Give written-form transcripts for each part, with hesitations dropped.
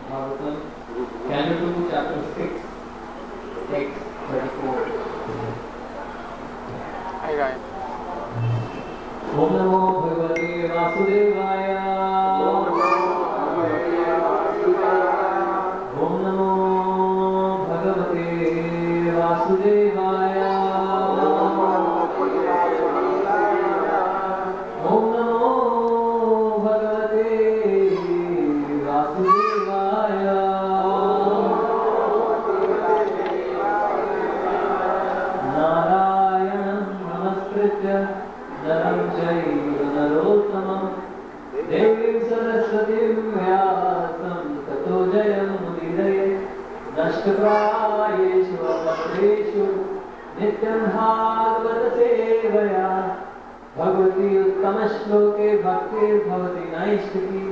Bhagavatam, Canto 2, Chapter 6, Text 34. Hi guys. Om Namo Bhagavate Vasudevaya. Om Namo Bhagavate Vasudevaya. Om Namo Bhagavate Vasudevaya. Narayanam Namaskritya Naram Chaiva Narottamam Devim Saraswatim Vyasam Tato Jayam Mudiraye Nashtaprayeshu Apatreshu Nityam Bhagavata Sevaya Bhagavati Uttama Shloke Bhakti Bhavati Naishtaki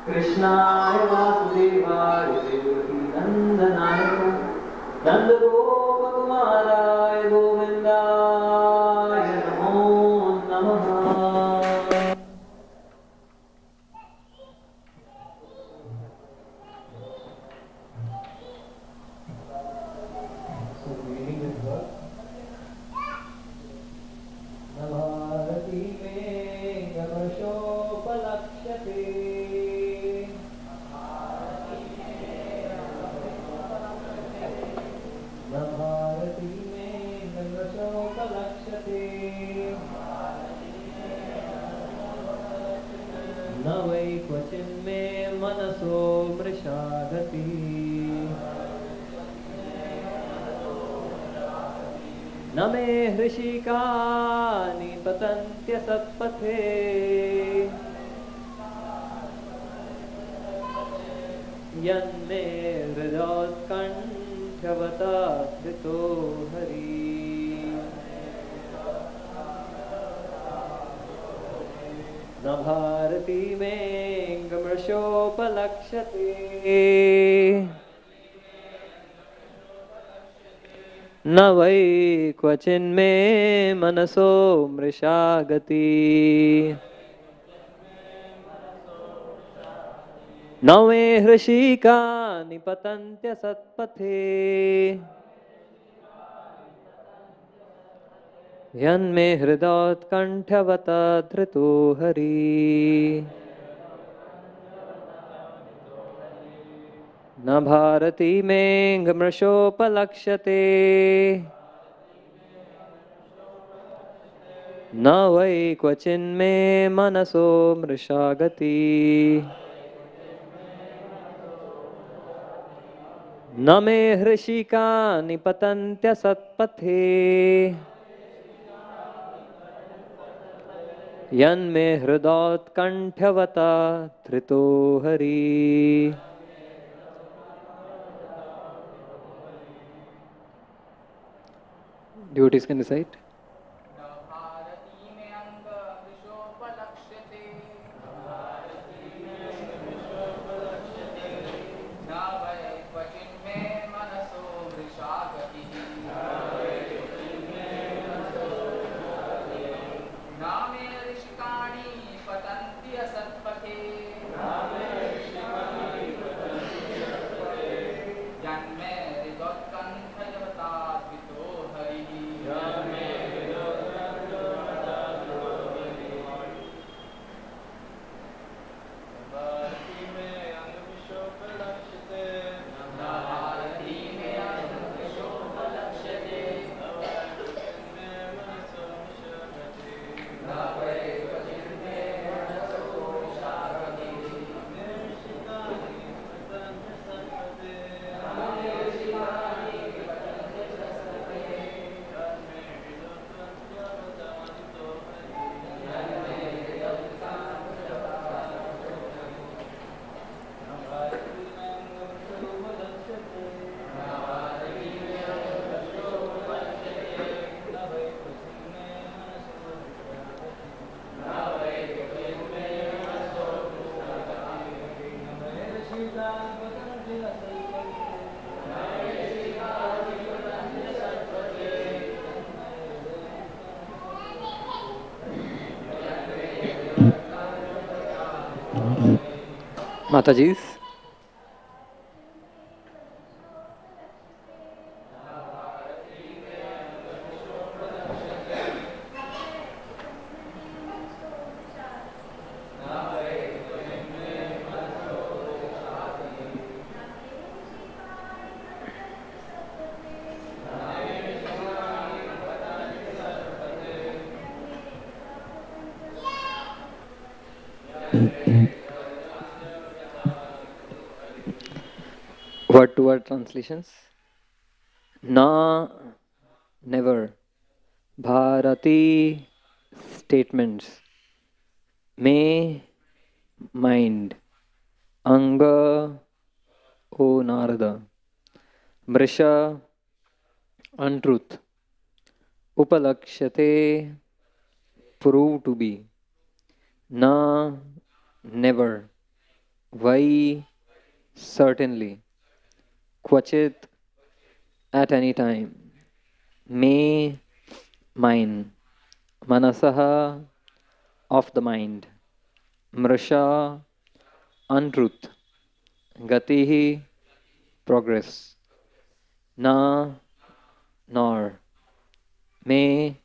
Krishnaya Vasudevaya Devaki Nandanaya Nanda Gopa Kumaraya Govindaya Namo Namaha. So reading this verse. Navarati me gamasopalakshate. Navarati me gamasopalakshate. न वै क्वचिन्मे मनसो मृषागति न मे हृषिका निपतन्त्यसत्पथे यन्मे हृदोत्कण्ठवता धृतो हरि न भारती मे गमृषोपलक्ष्यते न वै क्वचिन्मे मनसो मृषा गति न मे हृषिका निपतन्त्यसत्पथे यन्मे हृदोत्कण्ठवता धृतो हरि न भारती मे गमृषोपलक्ष्यते न वै क्वचिन्मे मनसो मृषा गति न मे हृषिका निपतन्त्यसत्पथे यन्मे हृदोत्कण्ठवता धृतो Hari Devotees can recite. Mataji's. Word to word translations. Na, never. Bharati, statements. May, mind. Anga, O Narada. Mrisha, untruth. Upalakshyate, prove to be. Na, never. Vai, certainly. Kvachit, at any time. Me, mine. Manasaha, of the mind. Mrisha, untruth. Gatihi, progress. Na, nor. Me,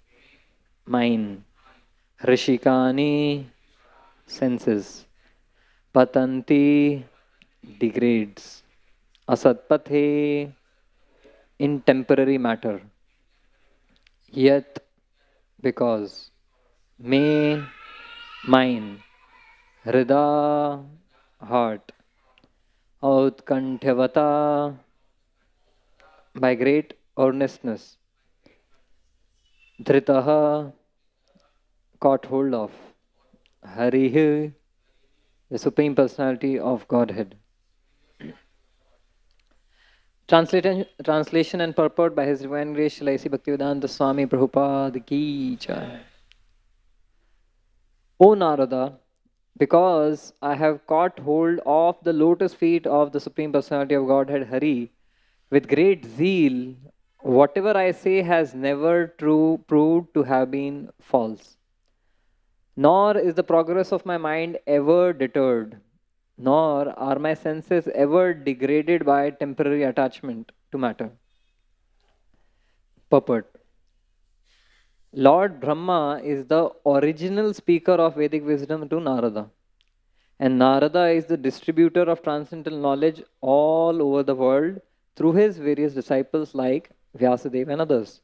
mine. Rishikani, senses. Patanti, degrades. Asatpathe, in temporary matter. Yet, because. Me, mine. Hrida, heart. Autkanthyavata, by great earnestness. Dhritaha, caught hold of. Harihi, the Supreme Personality of Godhead. Translation and purport by His Divine Grace Srila A.C. Bhaktivedanta Swami Prabhupada Ki Jai. O Narada, because I have caught hold of the lotus feet of the Supreme Personality of Godhead Hari with great zeal, whatever I say has never proved to have been false. Nor is the progress of my mind ever deterred, nor are my senses ever degraded by temporary attachment to matter. Purport. Lord Brahma is the original speaker of Vedic wisdom to Narada. And Narada is the distributor of transcendental knowledge all over the world through his various disciples like Vyasadeva and others.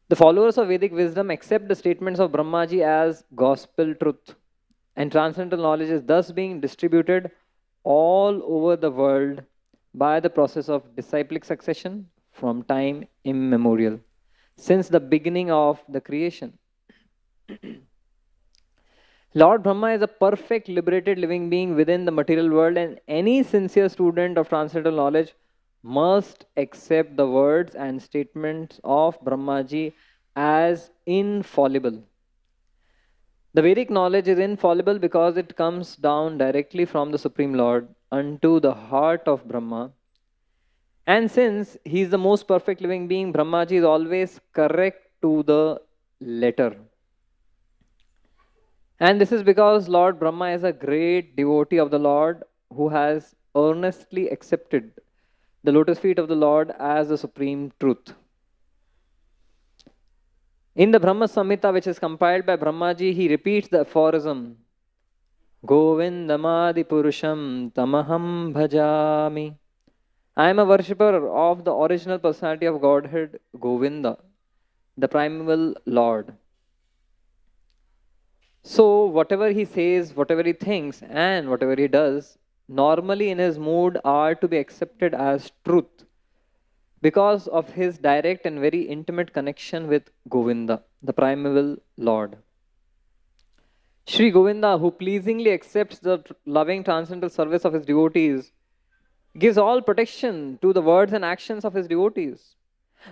The followers of Vedic wisdom accept the statements of Brahmaji as gospel truth, and transcendental knowledge is thus being distributed all over the world by the process of disciplic succession from time immemorial, since the beginning of the creation. Lord Brahma is a perfect liberated living being within the material world, and any sincere student of transcendental knowledge must accept the words and statements of Brahmaji as infallible. The Vedic knowledge is infallible because it comes down directly from the Supreme Lord unto the heart of Brahma. And since he is the most perfect living being, Brahmaji is always correct to the letter. And this is because Lord Brahma is a great devotee of the Lord who has earnestly accepted the lotus feet of the Lord as the supreme truth. In the Brahma Samhita, which is compiled by Brahmaji, he repeats the aphorism, Govindamadi Purusham Tamaham Bhajami. I am a worshipper of the original personality of Godhead, Govinda, the primeval Lord. So, whatever he says, whatever he thinks, and whatever he does, normally in his mood are to be accepted as truth because of his direct and very intimate connection with Govinda, the primeval Lord. Sri Govinda, who pleasingly accepts the loving transcendental service of his devotees, gives all protection to the words and actions of his devotees.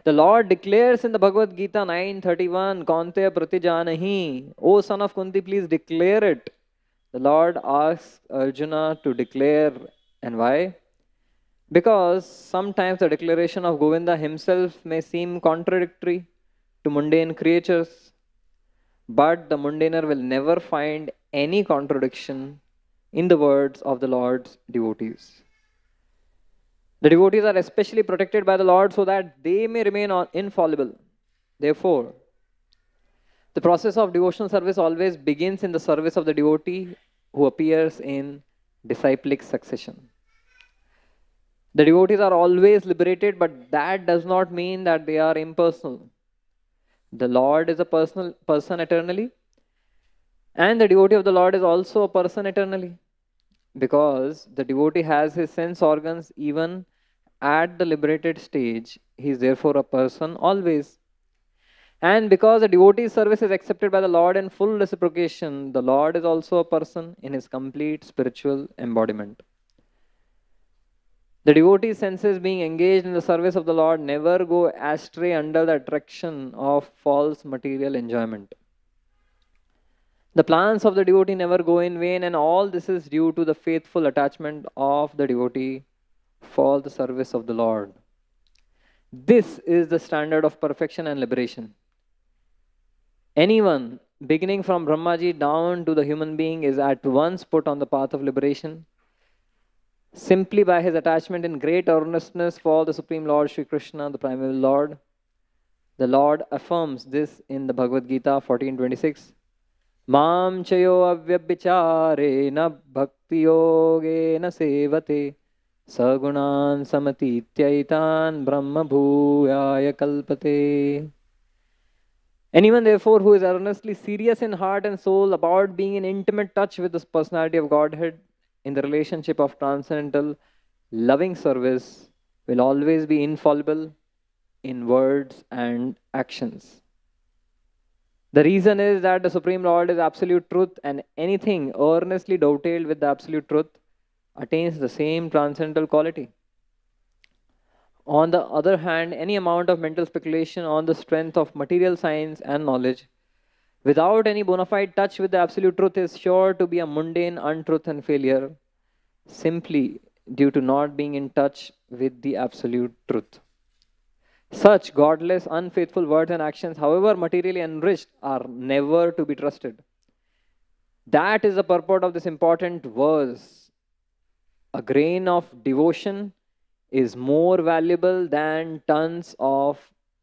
The Lord declares in the Bhagavad Gita 9:31, Kaunteya pratijanahi, O son of Kunti, please declare it. The Lord asks Arjuna to declare, and why? Because sometimes the declaration of Govinda himself may seem contradictory to mundane creatures, but the mundaner will never find any contradiction in the words of the Lord's devotees. The devotees are especially protected by the Lord so that they may remain infallible. Therefore, the process of devotional service always begins in the service of the devotee who appears in disciplic succession. The devotees are always liberated, but that does not mean that they are impersonal. The Lord is a personal person eternally, And the devotee of the Lord is also a person eternally, because the devotee has his sense organs even at the liberated stage. He is therefore a person always. And because the devotee's service is accepted by the Lord in full reciprocation, the Lord is also a person in his complete spiritual embodiment. The devotee's senses, being engaged in the service of the Lord, never go astray under the attraction of false material enjoyment. The plans of the devotee never go in vain, and all this is due to the faithful attachment of the devotee for the service of the Lord. This is the standard of perfection and liberation. Anyone, beginning from Brahmaji down to the human being, is at once put on the path of liberation simply by his attachment in great earnestness for the Supreme Lord Sri Krishna, the primary Lord. The Lord affirms this in the Bhagavad Gita 14:26. Mam chayo avyabhichare na bhakti yoge na sevate sagunan samatityaitan brahma bhuyaya kalpate. Anyone, therefore, who is earnestly serious in heart and soul about being in intimate touch with the personality of Godhead in the relationship of transcendental loving service will always be infallible in words and actions. The reason is that the Supreme Lord is absolute truth, and anything earnestly dovetailed with the absolute truth attains the same transcendental quality. On the other hand, any amount of mental speculation on the strength of material science and knowledge without any bona fide touch with the absolute truth is sure to be a mundane untruth and failure, simply due to not being in touch with the absolute truth. Such godless, unfaithful words and actions, however materially enriched, are never to be trusted. That is the purport of this important verse. A grain of devotion is more valuable than tons of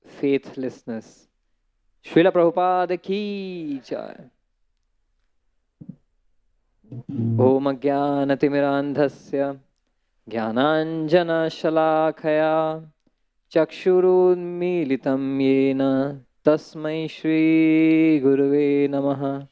faithlessness. Srila Prabhupada ki jai. Om Ajnanatimirandhasya Jnananjana Shalakaya Chakshurunmilitam Yena Tasmai Shri Gurave Namaha.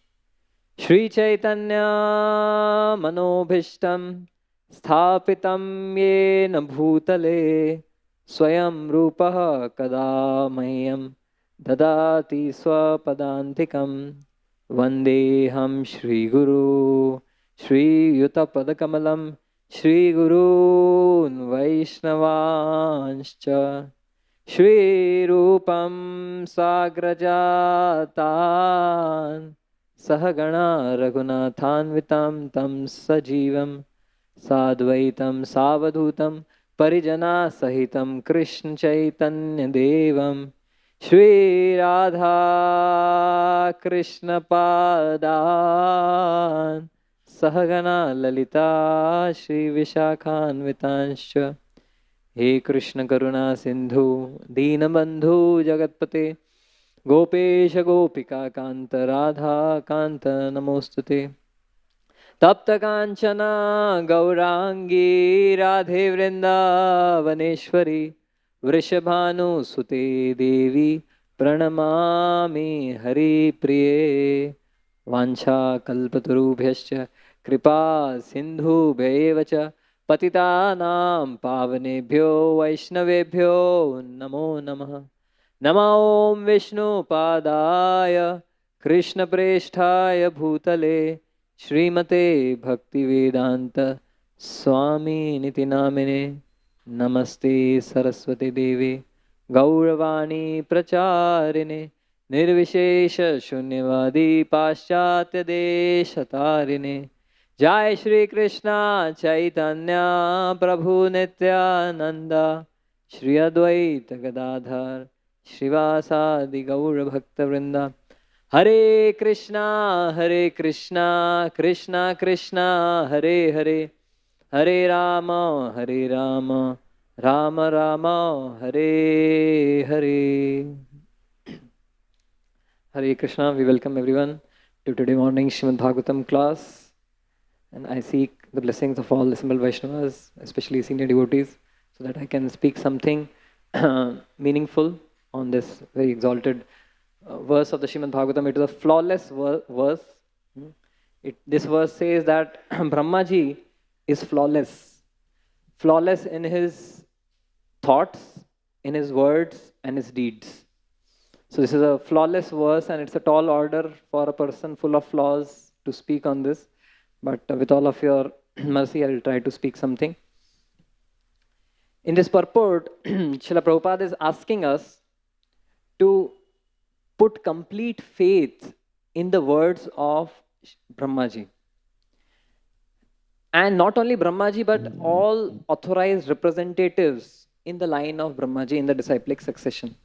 Shri Chaitanya Manobhishtam Sthapitam Yena Bhutale Swayam Rupaha Kada Mayam Dadati Swapadantikam Vandeham Shri Guru Shri Yutapadakamalam Shri Gurun Vaishnavanscha Shri Rupam Sagrajatan Sahagana Raghunathanvitam Tam Sajivam Sadvaitam Savadhutam Parijana Sahitam Krishna Chaitanya Devam Shri Radha Krishna Padan Sahagana Lalita Shri Vishakhanvitanscha. He Krishna Karuna Sindhu Deenabandhu Jagatpate Gopesha Gopika Kanta Radha Kanta Namostute. Tapta Kanchana Gaurangi Radhe Vrindavaneshwari Vrishabhanu Sute Devi Pranamami Hari Priye. Vancha kalpatarubhyascha kripa sindhu bhevacha patitanam pavanebhyo vaishnavebhyo namo namaha. Namo Om Vishnu Padaya Krishna Presthaya Bhutale Srimate Bhaktivedanta Swami Niti Namine. Namaste Saraswati Devi Gauravani Pracharine Nirvishesha Shunyavadi Paschatya Deshatarine. Jai Shri Krishna Chaitanya Prabhu Nityananda Shri Advaita Gadadhar Shrivasadi Gaura Bhakta Vrinda. Hare Krishna Krishna Krishna Hare Hare Hare Rama Rama Rama Hare Hare. Hare Krishna, we welcome everyone to today morning Srimad Bhagavatam class, and I seek the blessings of all assembled Vaishnavas, especially senior devotees, so that I can speak something meaningful on this very exalted verse of the Srimad Bhagavatam. It is a flawless verse, This verse says that Brahmaji is flawless. Flawless in his thoughts, in his words, and his deeds. So this is a flawless verse, and it's a tall order for a person full of flaws to speak on this. But with all of your mercy, I will try to speak something. In this purport, Srila Prabhupada is asking us to put complete faith in the words of Brahmaji. And not only Brahmaji, but all authorized representatives in the line of Brahmaji in the disciplic succession.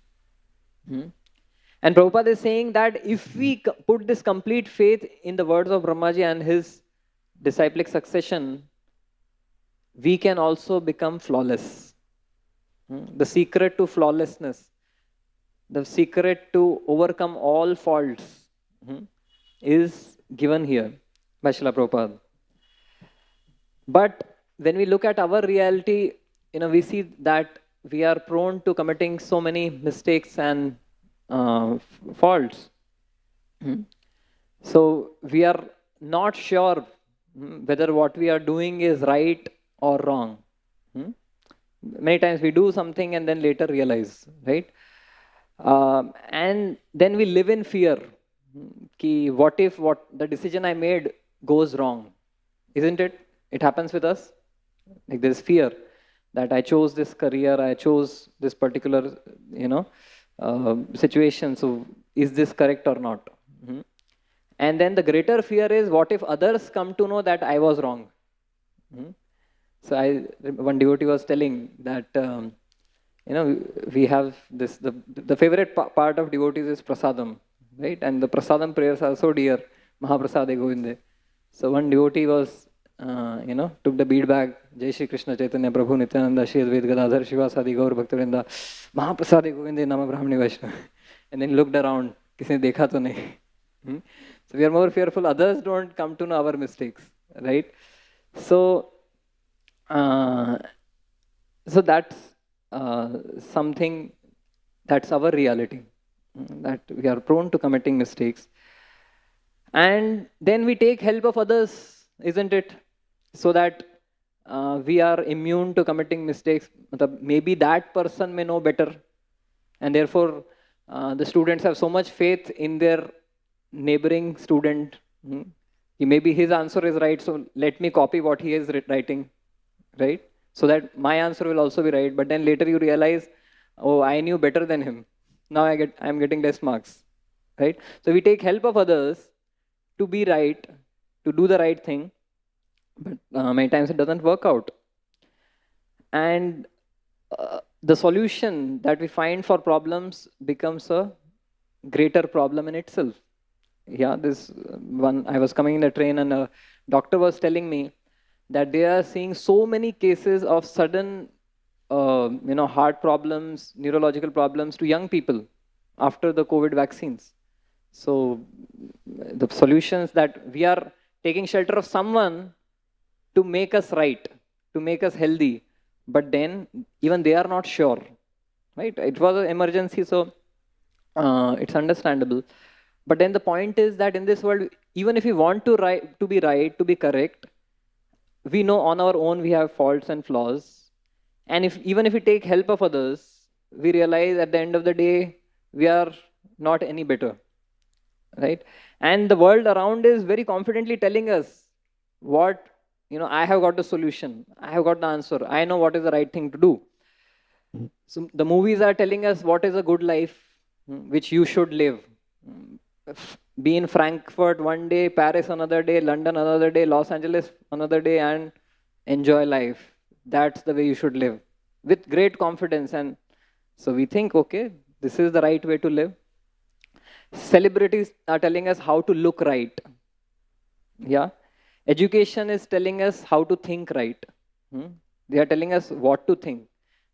And Prabhupada is saying that if we put this complete faith in the words of Brahmaji and his disciplic succession, we can also become flawless. The secret to flawlessness, the secret to overcome all faults is given here by Srila Prabhupada. But when we look at our reality, we see that we are prone to committing so many mistakes and faults. So we are not sure whether what we are doing is right or wrong. Many times we do something and then later realize, right? And then we live in fear. What if the decision I made goes wrong? Isn't it? It happens with us. Like there's fear that I chose this career, I chose this particular, situation. So is this correct or not? And then the greater fear is, what if others come to know that I was wrong? So one devotee was telling that, we have this, the favorite part of devotees is prasadam, right? And the prasadam prayers are so dear, Mahaprasade Govinde. So one devotee was, took the bead bag, Jai Shri Krishna Chaitanya Prabhu Nityananda Shri Advaita Gadadhar Shiva Sadi Gaur Bhaktivinoda Mahaprasade Govinde Nama Brahmani Vaishnava. And then looked around, kisne dekha to nahi. So we are more fearful others don't come to know our mistakes, right? So, that's something, that's our reality, that we are prone to committing mistakes. And then we take help of others, isn't it? So that we are immune to committing mistakes. Maybe that person may know better. And therefore, the students have so much faith in their neighboring student. Maybe his answer is right, so let me copy what he is writing, right? So that my answer will also be right. But then later you realize, oh, I knew better than him. Now I'm getting less marks, right? So we take help of others to be right, to do the right thing. But many times it doesn't work out. And the solution that we find for problems becomes a greater problem in itself. Yeah, this one, I was coming in the train and a doctor was telling me that they are seeing so many cases of sudden, heart problems, neurological problems to young people after the COVID vaccines. So the solutions that we are taking shelter of someone to make us right, to make us healthy, but then even they are not sure, right? It was an emergency, so it's understandable. But then the point is that in this world, even if we want to be right, to be correct, we know on our own we have faults and flaws. And even if we take help of others, we realize at the end of the day, we are not any better, right? And the world around is very confidently telling us what, I have got the solution. I have got the answer. I know what is the right thing to do. So the movies are telling us what is a good life, which you should live. Be in Frankfurt one day, Paris another day, London another day, Los Angeles another day, and enjoy life. That's the way you should live, with great confidence. And so we think, okay, this is the right way to live. Celebrities are telling us how to look right. Yeah. Education is telling us how to think right. They are telling us what to think.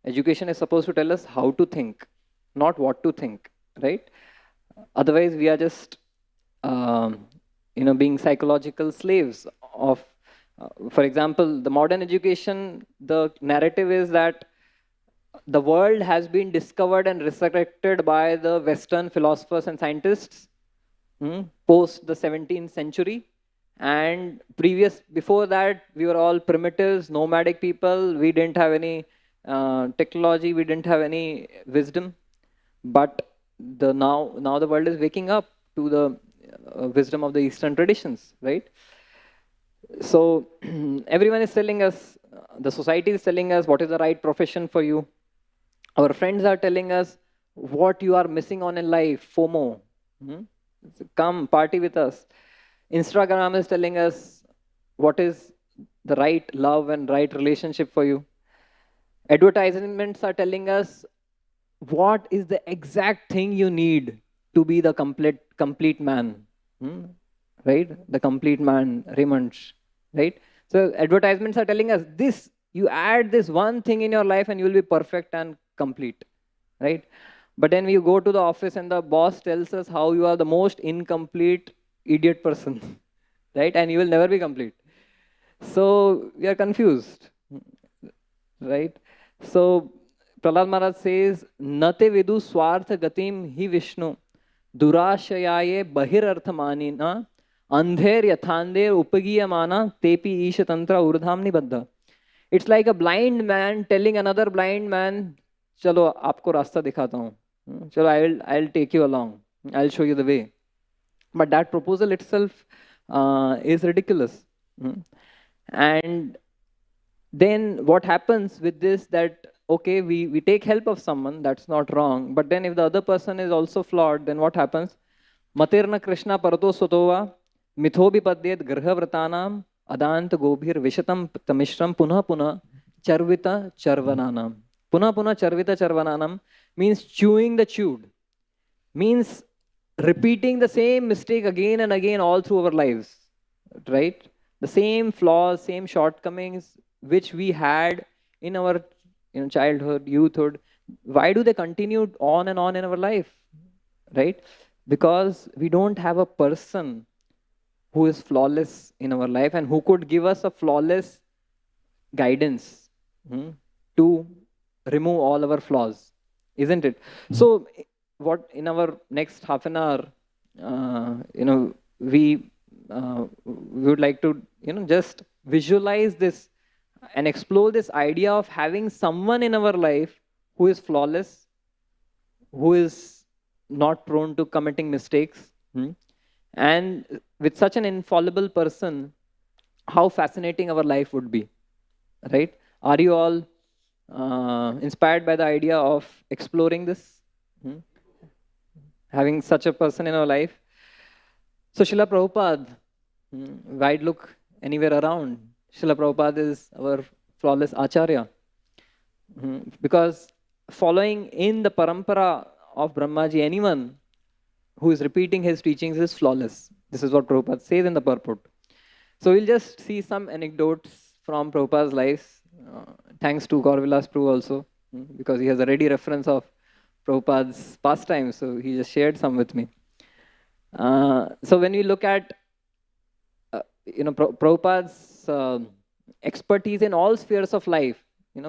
Education is supposed to tell us how to think, not what to think, right? Otherwise, we are just, being psychological slaves of, for example, the modern education, the narrative is that the world has been discovered and resurrected by the Western philosophers and scientists post the 17th century. And before that, we were all primitives, nomadic people. We didn't have any technology. We didn't have any wisdom. But now the world is waking up to the wisdom of the Eastern traditions, right? So everyone is telling us, the society is telling us what is the right profession for you. Our friends are telling us what you are missing on in life, FOMO. Hmm? Come party with us. Instagram is telling us what is the right love and right relationship for you. Advertisements are telling us what is the exact thing you need to be the complete man. Hmm? Right? The complete man, Raymond. Right? So advertisements are telling us this, you add this one thing in your life and you will be perfect and complete. Right? But then you go to the office and the boss tells us how you are the most incomplete idiot person. Right? And you will never be complete. So we are confused. Right? So Prahlad Maharaj says, Nate vidu swartha gatim hi Vishnu, durashayaye bahirarthamanina, andher yathandher upagiyamana, tepi isha tantra urdhamni baddha. It's like a blind man telling another blind man, chalo aapko rasta dikhata hu. Chalo, I'll take you along. I'll show you the way. But that proposal itself is ridiculous. And then what happens with this, that okay, we take help of someone, that's not wrong, but then if the other person is also flawed, then what happens? Matirna Krishna Parato Sotova Mithobi Padyet Grhavratanam Adant Gobhir Vishatam Tamishram Punha Punha Charvita Charvananam. Punha Punha Charvita Charvananam means chewing the chewed, means repeating the same mistake again and again all through our lives, right? The same flaws, same shortcomings which we had in our childhood, youthhood. Why do they continue on and on in our life, right? Because we don't have a person who is flawless in our life and who could give us a flawless guidance to remove all our flaws, isn't it? So what in our next half an hour, we would like to just visualize this and explore this idea of having someone in our life who is flawless, who is not prone to committing mistakes. And with such an infallible person, how fascinating our life would be, right? Are you all inspired by the idea of exploring this? Having such a person in our life. So Srila Prabhupada, wide look anywhere around, Srila Prabhupada is our flawless Acharya. Because following in the parampara of Brahmaji, anyone who is repeating his teachings is flawless. This is what Prabhupada says in the purport. So we'll just see some anecdotes from Prabhupada's life. Thanks to Gauravilas Prabhu also, because he has a ready reference of Prabhupada's pastimes, so he just shared some with me. So when we look at Prabhupada's expertise in all spheres of life,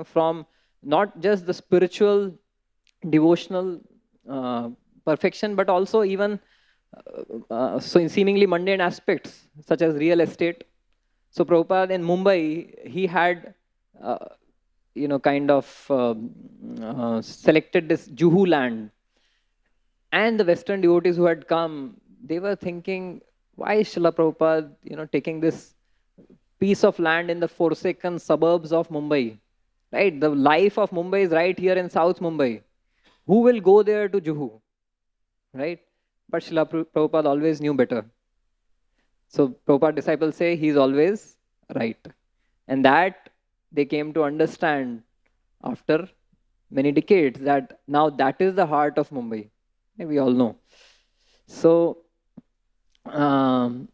from not just the spiritual, devotional perfection, but also even so in seemingly mundane aspects such as real estate. So Prabhupada in Mumbai, he had selected this Juhu land, and the Western devotees who had come, they were thinking, why is Srila Prabhupada taking this piece of land in the forsaken suburbs of Mumbai, right? The life of Mumbai is right here in South Mumbai. Who will go there to Juhu, right? But Srila Prabhupada always knew better. So Prabhupada disciples say he's always right. And that they came to understand after many decades, that now that is the heart of Mumbai. We all know. So, and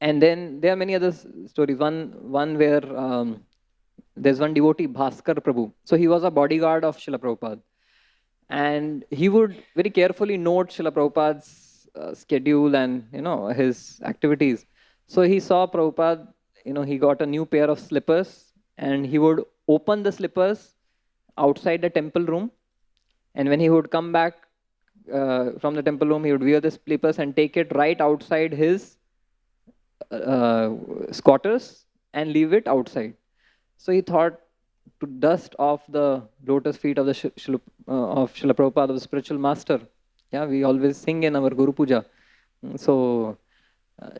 then there are many other stories. One where there's one devotee, Bhaskar Prabhu. So he was a bodyguard of Srila Prabhupada. And he would very carefully note Srila Prabhupada's schedule and his activities. So he saw Prabhupada, he got a new pair of slippers, and he would open the slippers outside the temple room. And when he would come back from the temple room, he would wear the slippers and take it right outside his squatters and leave it outside. So he thought to dust off the lotus feet of the of Srila Prabhupada, the spiritual master. Yeah, we always sing in our Guru Puja. So,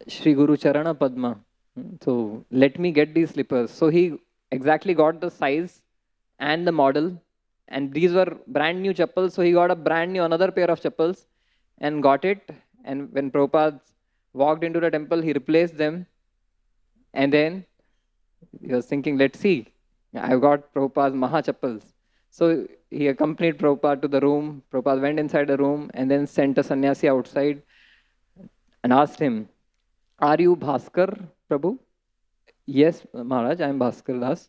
Shri Guru Charana Padma. So, let me get these slippers. So, he exactly got the size and the model. And these were brand new chappals. So, he got a brand new another pair of chappals and got it. And when Prabhupada walked into the temple, he replaced them. And then he was thinking, let's see, I've got Prabhupada's Maha chappals. So he accompanied Prabhupada to the room. Prabhupada went inside the room and then sent a sannyasi outside and asked him, are you Bhaskar, Prabhu? Yes, Maharaj, I am Bhaskar Das.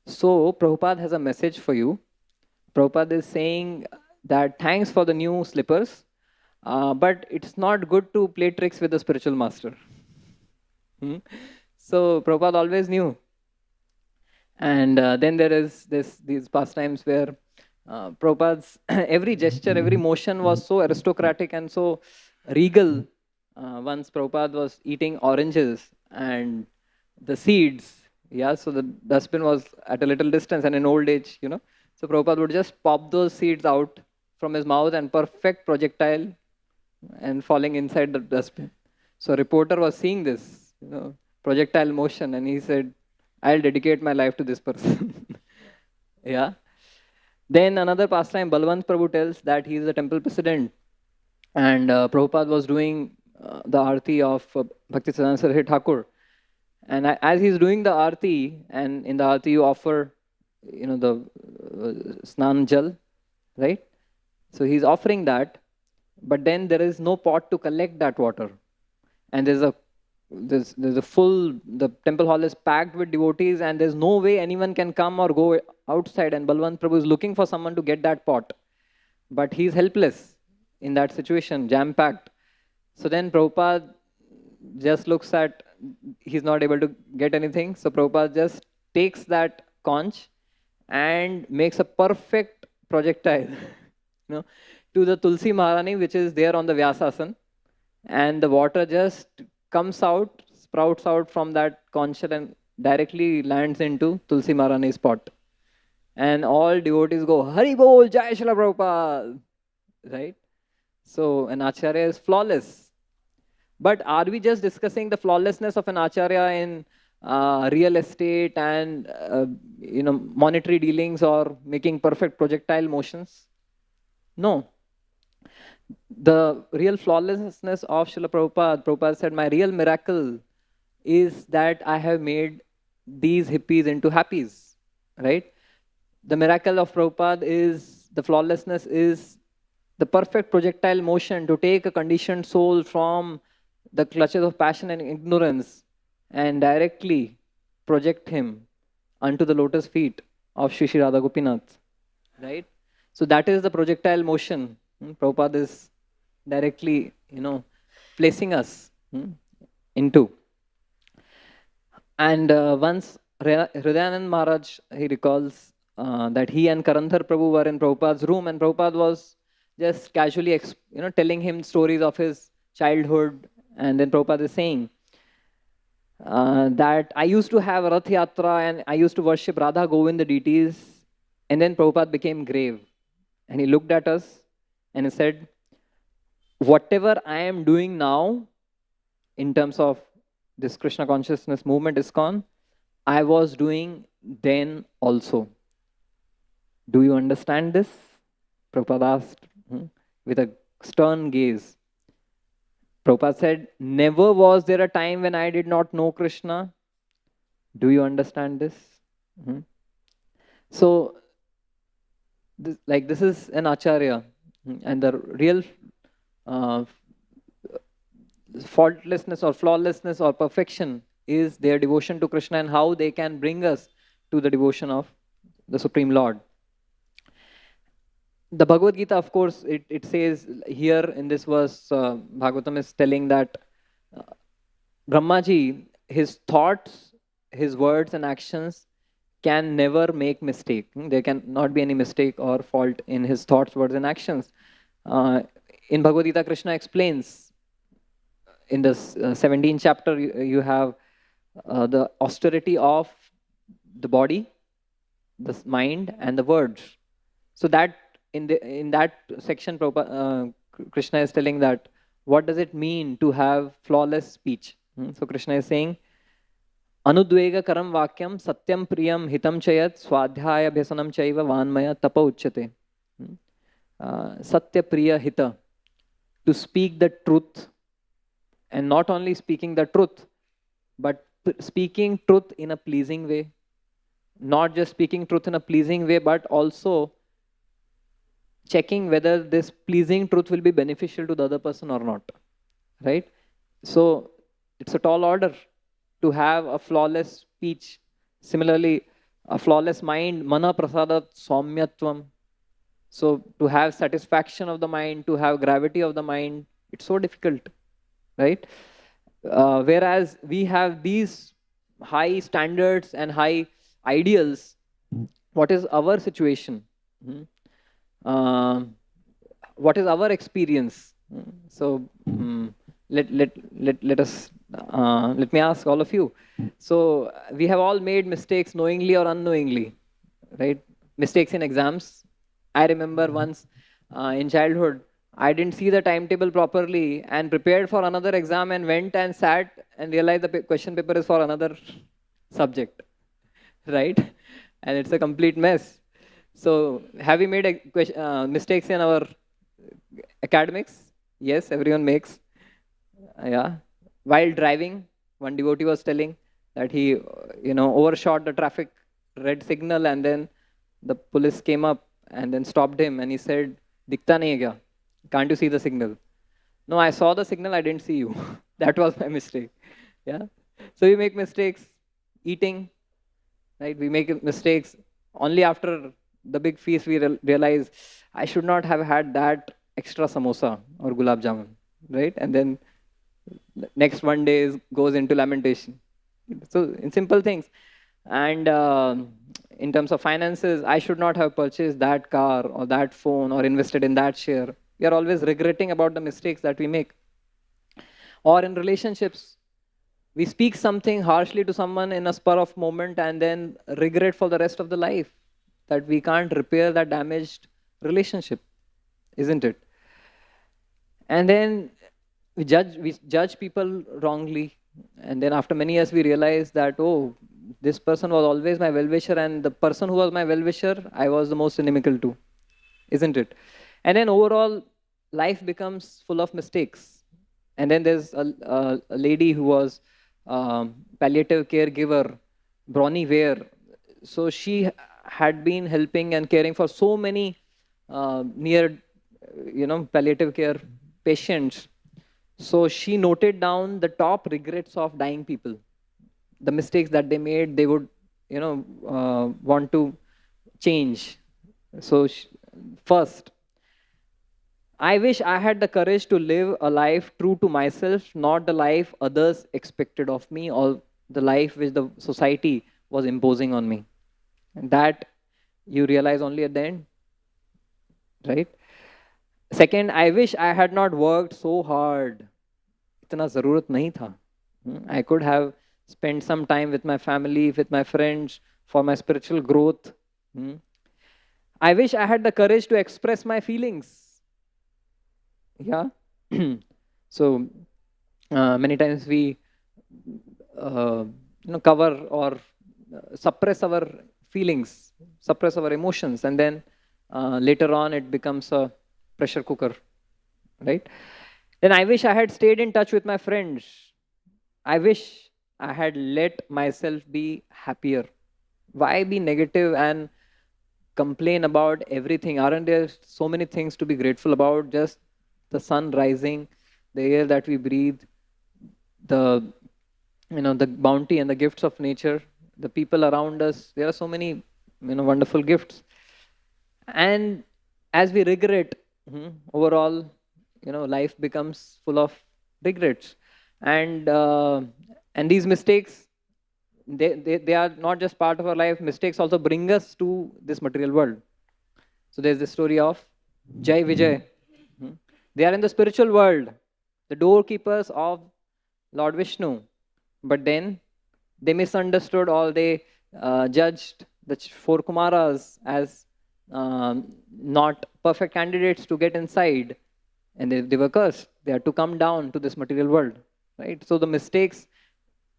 So Prabhupada has a message for you. Prabhupada is saying that thanks for the new slippers, but it's not good to play tricks with the spiritual master. So Prabhupada always knew. And then there is these pastimes where Prabhupada's every gesture, every motion was so aristocratic and so regal. Once Prabhupada was eating oranges and the seeds, yeah, so the dustbin was at a little distance and in old age, so Prabhupada would just pop those seeds out from his mouth and perfect projectile and falling inside the dustbin. So a reporter was seeing this, projectile motion, and he said, I'll dedicate my life to this person. Yeah. Then another pastime, Balwant Prabhu tells that he is the temple president. And Prabhupada was doing the arti of Bhaktisiddhanta Saraswati Thakur. And as he's doing the arti, and in the arti you offer, the snan jal, right? So he's offering that, but then there is no pot to collect that water. And there's a full, the temple hall is packed with devotees and there's no way anyone can come or go outside, and Balwant Prabhu is looking for someone to get that pot. But he's helpless in that situation, jam-packed. So then Prabhupada just looks at, he's not able to get anything. So Prabhupada just takes that conch and makes a perfect projectile to the Tulsi Maharani, which is there on the Vyasasana. And the water just comes out, sprouts out from that conch and directly lands into Tulsi Maharani's pot. And all devotees go, Hari Bol, Jai Srila Prabhupada. Right? So an Acharya is flawless. But are we just discussing the flawlessness of an Acharya in real estate and monetary dealings or making perfect projectile motions? No. The real flawlessness of Srila Prabhupada said, my real miracle is that I have made these hippies into happies, right? The miracle of Prabhupada is, the flawlessness is the perfect projectile motion to take a conditioned soul from the clutches of passion and ignorance and directly project him unto the lotus feet of Shri Radha Gopinath, right? So that is the projectile motion Prabhupada is directly, placing us into. And once Hridayanand Maharaj, he recalls that he and Karandhar Prabhu were in Prabhupada's room, and Prabhupada was just casually, telling him stories of his childhood. And then Prabhupada is saying that I used to have Rath Yatra and I used to worship Radha Govind, the deities. And then Prabhupada became grave. And he looked at us and he said, whatever I am doing now in terms of this Krishna consciousness movement ISKCON, I was doing then also. Do you understand this? Prabhupada asked with a stern gaze. Prabhupada said, never was there a time when I did not know Krishna. Do you understand this? So, this is an Acharya, and the real faultlessness or flawlessness or perfection is their devotion to Krishna and how they can bring us to the devotion of the Supreme Lord. The Bhagavad Gita, of course, it says here in this verse, Bhagavatam is telling that Brahmaji, his thoughts, his words and actions can never make mistake. There can not be any mistake or fault in his thoughts, words and actions. In Bhagavad Gita, Krishna explains in this 17th chapter, you have the austerity of the body, the mind, and the words. So that in that section, Krishna is telling that what does it mean to have flawless speech. So Krishna is saying, Anudvega karam vakyam satyam priyam hitam chayat swadhyaya bhyasanam chaiva vanmaya tapa uchyate. Satya priya hita, to speak the truth, and not only speaking the truth, but speaking truth in a pleasing way. Not just speaking truth in a pleasing way, but also checking whether this pleasing truth will be beneficial to the other person or not. Right? So it's a tall order to have a flawless speech. Similarly, a flawless mind, mana prasadat saumyatvam. So to have satisfaction of the mind, to have gravity of the mind, it's so difficult, right? Whereas we have these high standards and high ideals. What is our situation? What is our experience? So let us let me ask all of you. So we have all made mistakes knowingly or unknowingly, right? Mistakes in exams. I remember once in childhood, I didn't see the timetable properly and prepared for another exam and went and sat and realized the question paper is for another subject, right? And it's a complete mess. So have we made mistakes in our academics? Yes, everyone makes. Yeah. While driving, one devotee was telling that he, overshot the traffic red signal, and then the police came up and then stopped him, and he said, "Dikhta nahi hai kya? Can't you see the signal?" No, I saw the signal, I didn't see you. That was my mistake. Yeah. So we make mistakes eating, right? We make mistakes only after the big feast. We realize I should not have had that extra samosa or gulab jamun, right? And then next one day goes into lamentation. So in simple things. And in terms of finances, I should not have purchased that car or that phone or invested in that share. We are always regretting about the mistakes that we make. Or in relationships, we speak something harshly to someone in a spur of moment and then regret for the rest of the life that we can't repair that damaged relationship, isn't it? And then we judge people wrongly, and then after many years we realize that, oh, this person was always my well-wisher, and the person who was my well-wisher, I was the most inimical to, isn't it? And then overall, life becomes full of mistakes. And then there's a lady who was palliative caregiver, Bronnie Ware. So she had been helping and caring for so many palliative care patients. So she noted down the top regrets of dying people, the mistakes that they made. They would, want to change. So first, I wish I had the courage to live a life true to myself, not the life others expected of me or the life which the society was imposing on me. And that you realize only at the end, right? Second, I wish I had not worked so hard. Itna zarurat nahi tha. I could have spent some time with my family, with my friends, for my spiritual growth. I wish I had the courage to express my feelings. Yeah. So many times we cover or suppress our feelings, suppress our emotions, and then later on it becomes a pressure cooker, right? Then I wish I had stayed in touch with my friends. I wish I had let myself be happier. Why be negative and complain about everything? Aren't there so many things to be grateful about? Just the sun rising, the air that we breathe, the bounty and the gifts of nature, the people around us. There are so many wonderful gifts. And as we regret, overall, life becomes full of regrets. And these mistakes, they are not just part of our life. Mistakes also bring us to this material world. So there's the story of Jai Vijay. They are in the spiritual world, the doorkeepers of Lord Vishnu. But then they misunderstood, or they judged the four Kumaras as not perfect candidates to get inside, and they were cursed. They had to come down to this material world, right? So the mistakes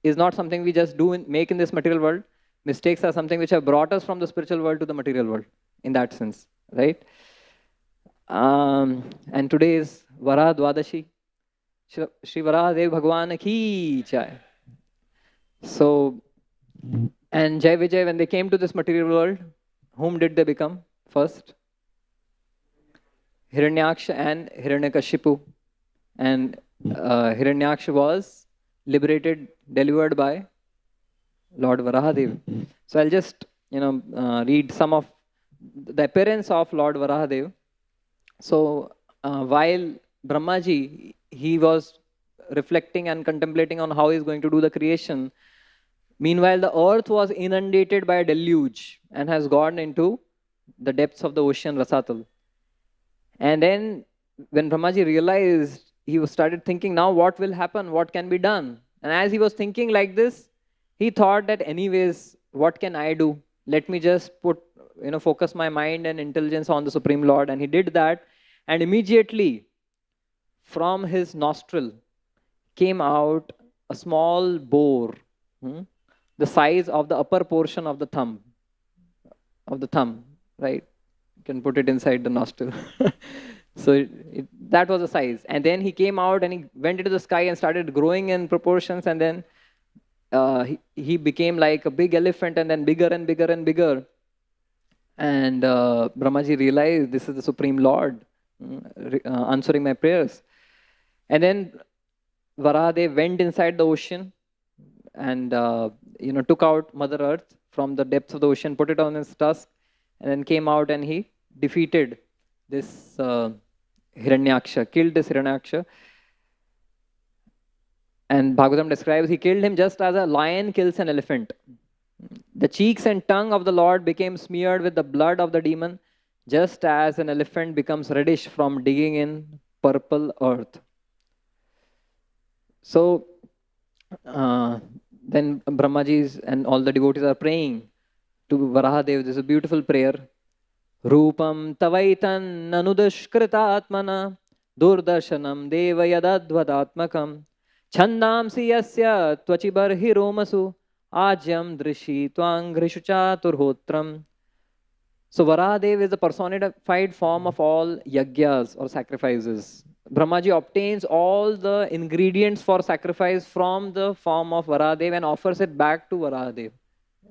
is not something we just make in this material world. Mistakes are something which have brought us from the spiritual world to the material world, in that sense, right? And today is Vara Dwadashi. Shri Varahadev Bhagwan ki jai. So, and Jai Vijay, when they came to this material world, whom did they become first? Hiranyaksha and Hiranyakashipu. And Hiranyaksha was liberated, delivered by Lord Varahadev. So I'll just, read some of the appearance of Lord Varahadev. So while Brahmaji, he was reflecting and contemplating on how he's going to do the creation, meanwhile the earth was inundated by a deluge and has gone into the depths of the ocean Rasatal. And then when Brahmaji realized, he started thinking, now what will happen? What can be done? And as he was thinking like this, he thought that anyways, what can I do? Let me just focus my mind and intelligence on the Supreme Lord. And he did that. And immediately from his nostril came out a small boar, the size of the upper portion of the thumb, right? You can put it inside the nostril. So that was the size. And then he came out and he went into the sky and started growing in proportions. And then he became like a big elephant, and then bigger and bigger and bigger. And Brahmaji realized, this is the Supreme Lord answering my prayers. And then Varahadev went inside the ocean and took out Mother Earth from the depths of the ocean, put it on his tusk, and then came out and he defeated this Hiranyaksha, killed this Hiranyaksha. And Bhagavatam describes, he killed him just as a lion kills an elephant. The cheeks and tongue of the Lord became smeared with the blood of the demon, just as an elephant becomes reddish from digging in purple earth. So then Brahmaji and all the devotees are praying to Varahadev. This is a beautiful prayer. Rupam tavaitan nanudushkrita atmana durdarshanam deva yadadvadatmakam chandamsi yasya tvachibarhi romasu ajyam drishi twangrishu chaturhotram. So Varahadev is the personified form of all yagyas or sacrifices. Brahmaji obtains all the ingredients for sacrifice from the form of Varahadev and offers it back to Varahadev,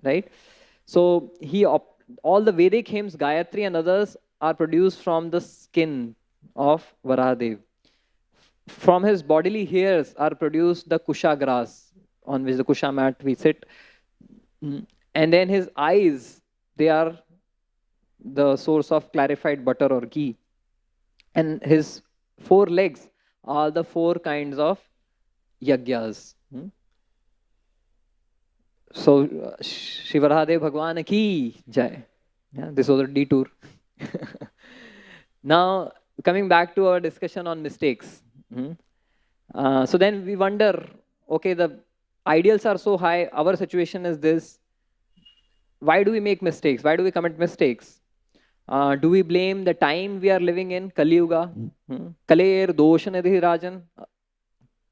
right? So all the Vedic hymns, Gayatri and others, are produced from the skin of Varahadev. From his bodily hairs are produced the kusha grass on which the kusha mat we sit. And then his eyes, they are the source of clarified butter or ghee. And his 4 legs are the 4 kinds of yagyas. So, Shri Varahadev Bhagwan ki jai. Yeah, this was a detour. Now, coming back to our discussion on mistakes. So then we wonder, okay, the ideals are so high, our situation is this. Why do we make mistakes? Why do we commit mistakes? Do we blame the time we are living in, Kali Yuga? Kaler doshanidhi rajan.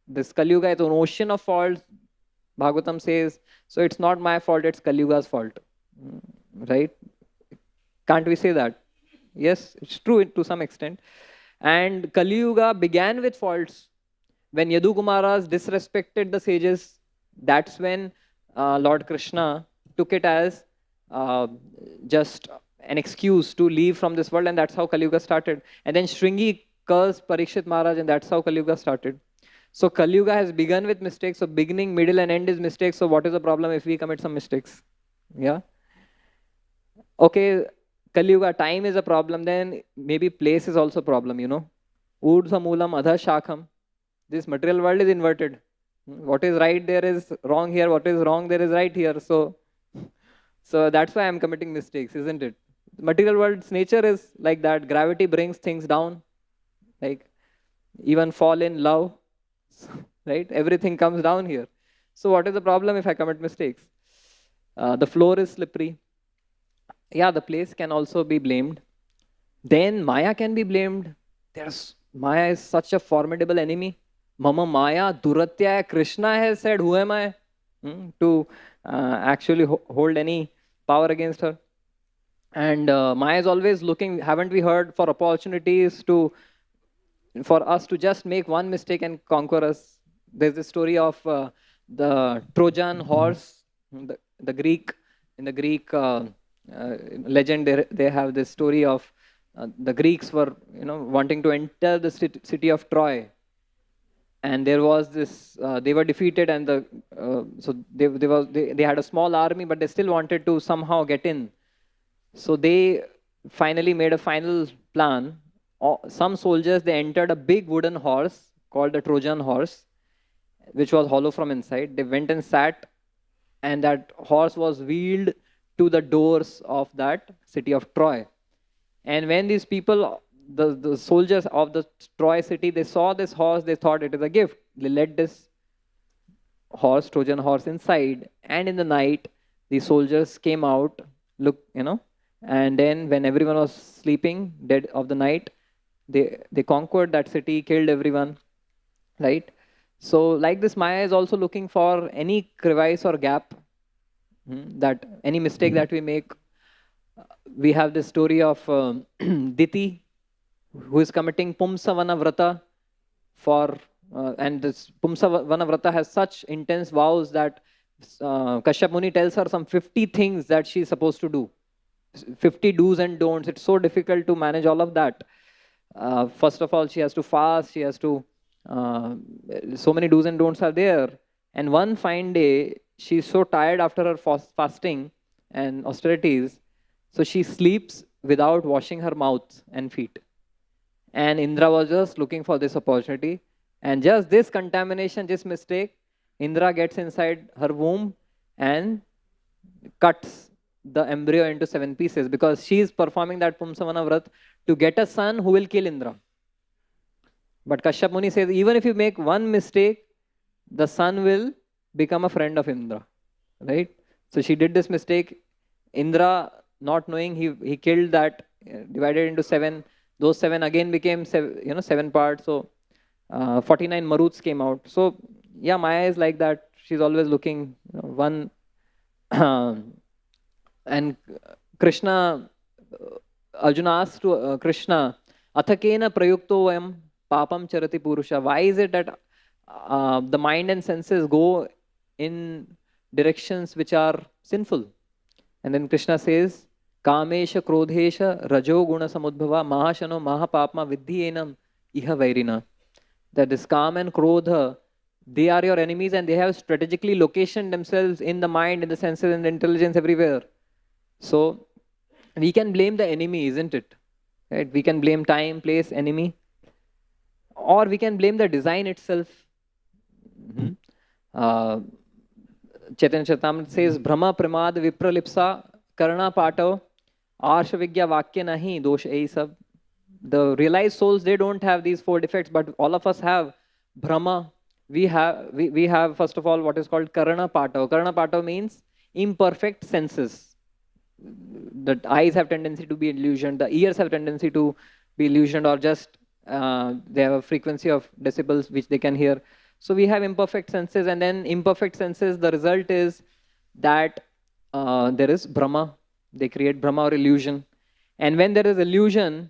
This Kali Yuga is an ocean of faults. Bhagavatam says, so it's not my fault, it's Kali Yuga's fault. Right? Can't we say that? Yes, it's true to some extent. And Kali Yuga began with faults. When Yadu Kumaras disrespected the sages, that's when Lord Krishna took it as just an excuse to leave from this world, and that's how Kali Yuga started. And then Shringi cursed Parikshit Maharaj, and that's how Kali Yuga started. So Kali Yuga has begun with mistakes. So beginning, middle, and end is mistakes. So what is the problem if we commit some mistakes? Yeah. Okay, Kali Yuga, time is a problem. Then maybe place is also a problem. Urdhva moolam adha shakham. This material world is inverted. What is right there is wrong here. What is wrong there is right here. So that's why I'm committing mistakes, isn't it? The material world's nature is like that. Gravity brings things down. Like even fall in love. right? Everything comes down here. So what is the problem if I commit mistakes? The floor is slippery. Yeah, the place can also be blamed. Then Maya can be blamed. Maya is such a formidable enemy. Mama Maya Duratya. Krishna has said, who am I to actually hold any power against her? And Maya is always looking, haven't we heard, for opportunities for us to just make one mistake and conquer us. There's the story of the Trojan horse, the Greek, in the Greek legend, they have this story of the Greeks were, wanting to enter the city of Troy. And there was this, they were defeated, and so they had a small army, but they still wanted to somehow get in. So they finally made a final plan. Some soldiers, they entered a big wooden horse called the Trojan horse, which was hollow from inside. They went and sat, and that horse was wheeled to the doors of that city of Troy. And when these people, the soldiers of the Troy city, they saw this horse, they thought it is a gift. They led this horse, Trojan horse, inside, and in the night, the soldiers came out, and then when everyone was sleeping, dead of the night, they conquered that city, killed everyone, right? So like this, Maya is also looking for any crevice or gap, that any mistake that we make. We have this story of Diti, who is committing Pumsavana Vrata and this Pumsavana Vrata has such intense vows that Kashyap Muni tells her some 50 things that she's supposed to do. 50 do's and don'ts. It's so difficult to manage all of that. First of all, she has to fast, she has to, so many do's and don'ts are there. And one fine day, she's so tired after her fasting and austerities, so she sleeps without washing her mouth and feet. And Indra was just looking for this opportunity. And just this contamination, this mistake, Indra gets inside her womb and cuts the embryo into 7 pieces, because she is performing that Pumsavana Vrat to get a son who will kill Indra. But Kashyap Muni says, even if you make one mistake, the son will become a friend of Indra, right? So she did this mistake. Indra, not knowing, he killed that, divided into 7. Those 7 again became 7 parts. So 49 Maruts came out. So yeah, Maya is like that. She's always looking one. And Krishna, Arjuna asked to Krishna, Athakena prayukto vayam papam charati purusha. Why is it that the mind and senses go in directions which are sinful? And then Krishna says, Kamesha krodhesha rajo guna samudbhava mahashano mahapapma vidhiyenam iha vairina. That this Kam and Krodha, they are your enemies, and they have strategically located themselves in the mind, in the senses, and the intelligence everywhere. So we can blame the enemy, isn't it? Right? We can blame time, place, enemy, or we can blame the design itself. Chaitanya Charitamrita says, Brahma Pramad Vipralipsa Karna Patav Arshavigya Vakya Nahi Dosh Ei Sab. The realized souls, they don't have these 4 defects, but all of us have Brahma. We have first of all what is called Karna Patav. Karna Patav means imperfect senses. The eyes have tendency to be illusioned, the ears have tendency to be illusioned, or just they have a frequency of decibels which they can hear. So we have imperfect senses, and then imperfect senses, the result is that there is Brahma. They create Brahma or illusion. And when there is illusion,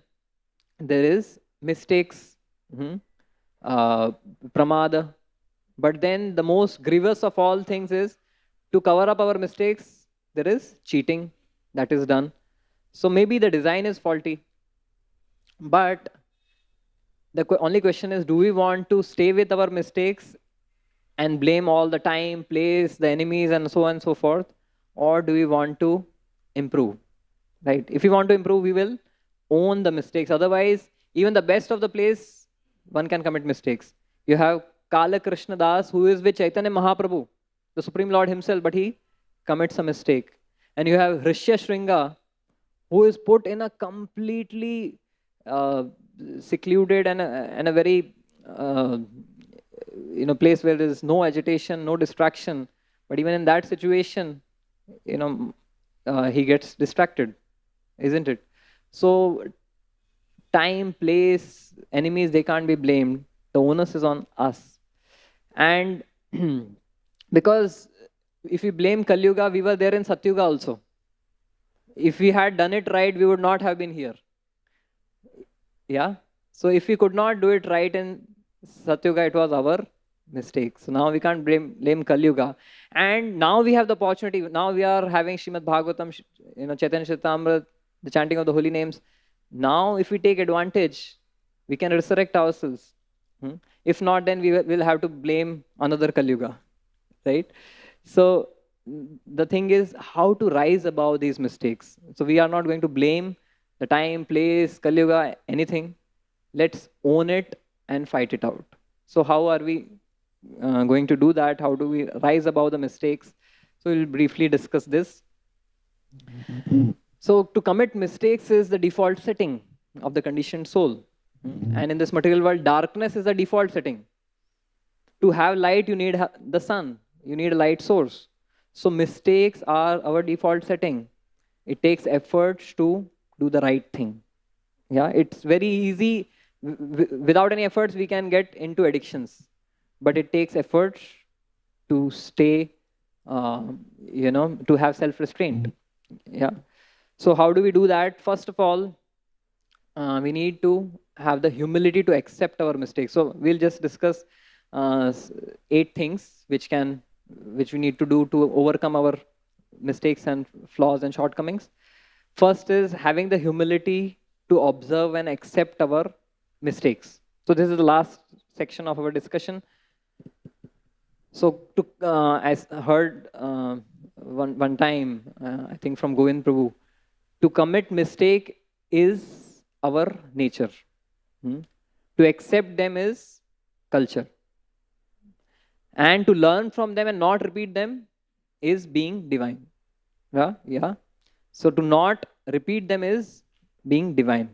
there is mistakes, pramada. But then the most grievous of all things is, to cover up our mistakes, there is cheating that is done. So maybe the design is faulty. But the only question is, do we want to stay with our mistakes and blame all the time, place, the enemies, and so on and so forth? Or do we want to improve? Right? If we want to improve, we will own the mistakes. Otherwise, even the best of the place, one can commit mistakes. You have Kala Krishna Das, who is with Chaitanya Mahaprabhu, the Supreme Lord himself, but he commits a mistake. And you have Rishya Shringa, who is put in a completely secluded and a very place where there is no agitation, no distraction. But even in that situation, he gets distracted, isn't it? So time, place, enemies, they can't be blamed. The onus is on us. And because if we blame Kali Yuga, we were there in Satyuga also. If we had done it right, we would not have been here. Yeah. So if we could not do it right in Satyuga, it was our mistake. So now we can't blame Kali Yuga. And now we have the opportunity. Now we are having Srimad Bhagavatam, Chaitanya Charitamrita, the chanting of the holy names. Now, if we take advantage, we can resurrect ourselves. If not, then we will have to blame another Kali Yuga, right? So the thing is how to rise above these mistakes. So we are not going to blame the time, place, Kali Yuga, anything. Let's own it and fight it out. So how are we going to do that? How do we rise above the mistakes? So we'll briefly discuss this. So to commit mistakes is the default setting of the conditioned soul. And in this material world, darkness is the default setting. To have light, you need the sun. You need a light source. So mistakes are our default setting. It takes efforts to do the right thing. Yeah, it's very easy. Without any efforts, we can get into addictions. But it takes efforts to stay, to have self-restraint. Yeah. So how do we do that? First of all, we need to have the humility to accept our mistakes. So we'll just discuss 8 things which we need to do to overcome our mistakes and flaws and shortcomings. First is having the humility to observe and accept our mistakes. So this is the last section of our discussion. So I heard one time, I think from Gopinath Prabhu, to commit mistake is our nature. To accept them is culture. And to learn from them and not repeat them is being divine. Yeah. So to not repeat them is being divine.